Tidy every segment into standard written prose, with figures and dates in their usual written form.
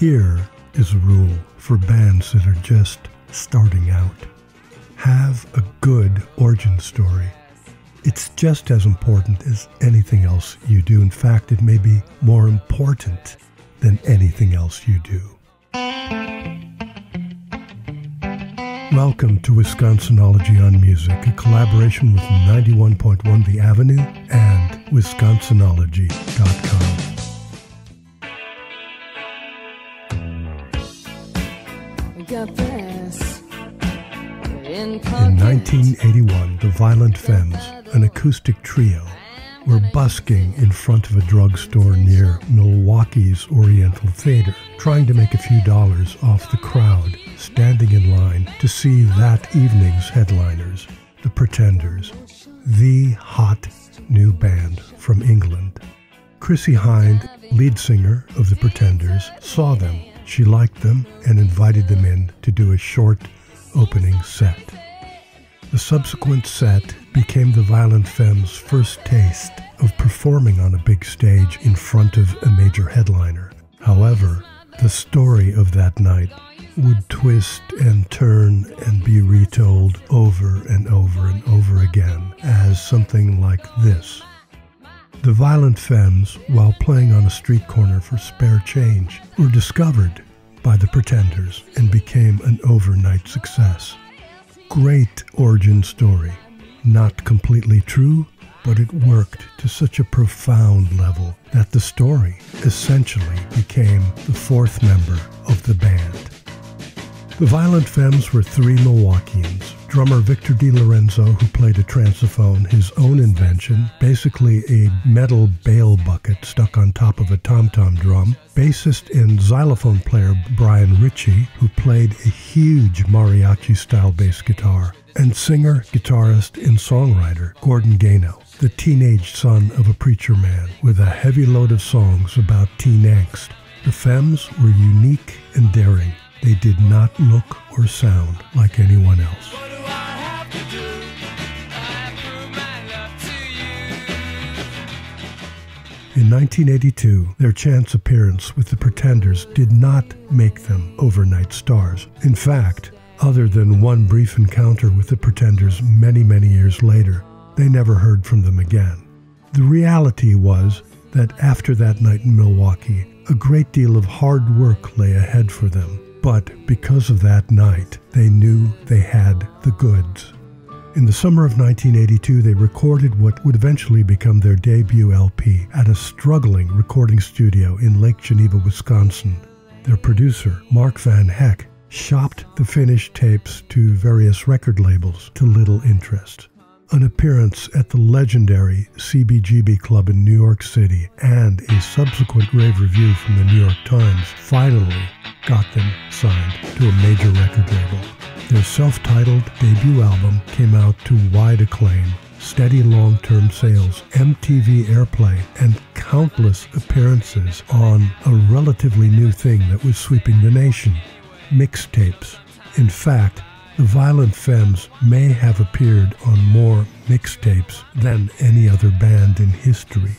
Here is a rule for bands that are just starting out. Have a good origin story. It's just as important as anything else you do. In fact, it may be more important than anything else you do. Welcome to Wisconsinology on Music, a collaboration with 91.1 The Avenue and Wisconsinology.com. In 1981, the Violent Femmes, an acoustic trio, were busking in front of a drugstore near Milwaukee's Oriental Theater, trying to make a few dollars off the crowd standing in line to see that evening's headliners, the Pretenders, the hot new band from England. Chrissie Heid, lead singer of the Pretenders, saw them. She liked them and invited them in to do a short opening set. The subsequent set became the Violent Femmes' first taste of performing on a big stage in front of a major headliner. However, the story of that night would twist and turn and be retold over and over and over again as something like this. The Violent Femmes, while playing on a street corner for spare change, were discovered by the Pretenders and became an overnight success. Great origin story. Not completely true, but it worked to such a profound level that the story essentially became the fourth member of the band. The Violent Femmes were three Milwaukeeans. Drummer Victor DiLorenzo, who played a transophone, his own invention, basically a metal bale bucket stuck on top of a tom-tom drum. Bassist and xylophone player Brian Ritchie, who played a huge mariachi-style bass guitar. And singer, guitarist, and songwriter Gordon Gano, the teenage son of a preacher man with a heavy load of songs about teen angst. The Femmes were unique and daring. They did not look or sound like anyone else. In 1982, their chance appearance with the Pretenders did not make them overnight stars. In fact, other than one brief encounter with the Pretenders many years later, they never heard from them again. The reality was that after that night in Milwaukee, a great deal of hard work lay ahead for them. But because of that night, they knew they had the goods. In the summer of 1982, they recorded what would eventually become their debut LP at a struggling recording studio in Lake Geneva, Wisconsin. Their producer, Mark Van Heck, shopped the finished tapes to various record labels to little interest. An appearance at the legendary CBGB Club in New York City and a subsequent rave review from the New York Times finally got them signed to a major record label. Their self-titled debut album came out to wide acclaim, steady long-term sales, MTV airplay, and countless appearances on a relatively new thing that was sweeping the nation, mixtapes. In fact, the Violent Femmes may have appeared on more mixtapes than any other band in history.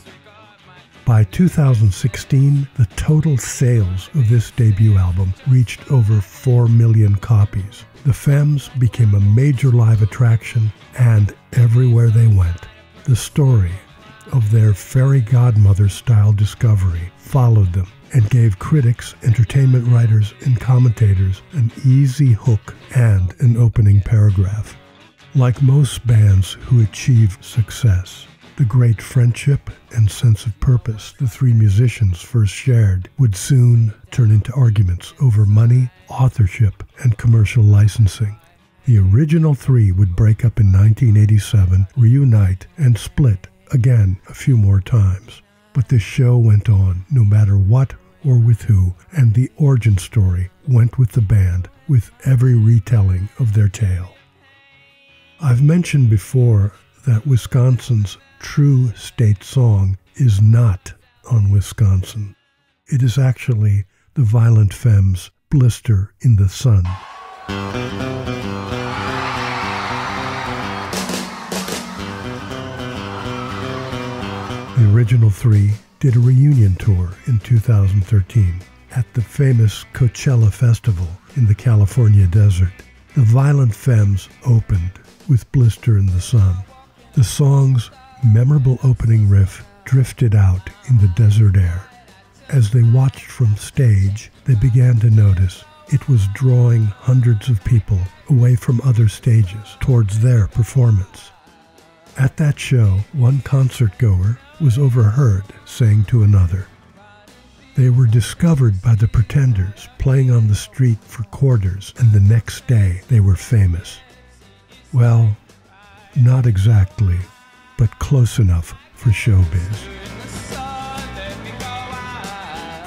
By 2016, the total sales of this debut album reached over 4 million copies. The Femmes became a major live attraction, and everywhere they went, the story of their fairy godmother-style discovery followed them and gave critics, entertainment writers, and commentators an easy hook and an opening paragraph. Like most bands who achieve success, the great friendship and sense of purpose the three musicians first shared would soon turn into arguments over money, authorship, and commercial licensing. The original three would break up in 1987, reunite, and split again a few more times. But the show went on no matter what or with who, and the origin story went with the band with every retelling of their tale. I've mentioned before that Wisconsin's true state song is not on Wisconsin. It is actually the Violent Femmes' Blister in the Sun. The original three did a reunion tour in 2013. at the famous Coachella Festival in the California desert. The Violent Femmes opened with Blister in the Sun. The song's memorable opening riff drifted out in the desert air. As they watched from stage, they began to notice it was drawing hundreds of people away from other stages towards their performance. At that show, one concertgoer was overheard saying to another, "They were discovered by the Pretenders playing on the street for quarters, and the next day they were famous." Well, not exactly, but close enough for showbiz.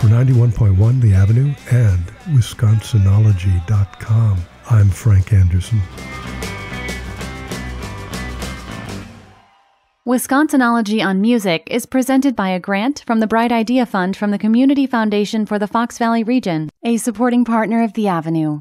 For 91.1 The Avenue and Wisconsinology.com, I'm Frank Anderson. Wisconsinology on Music is presented by a grant from the Bright Idea Fund from the Community Foundation for the Fox Valley Region, a supporting partner of The Avenue.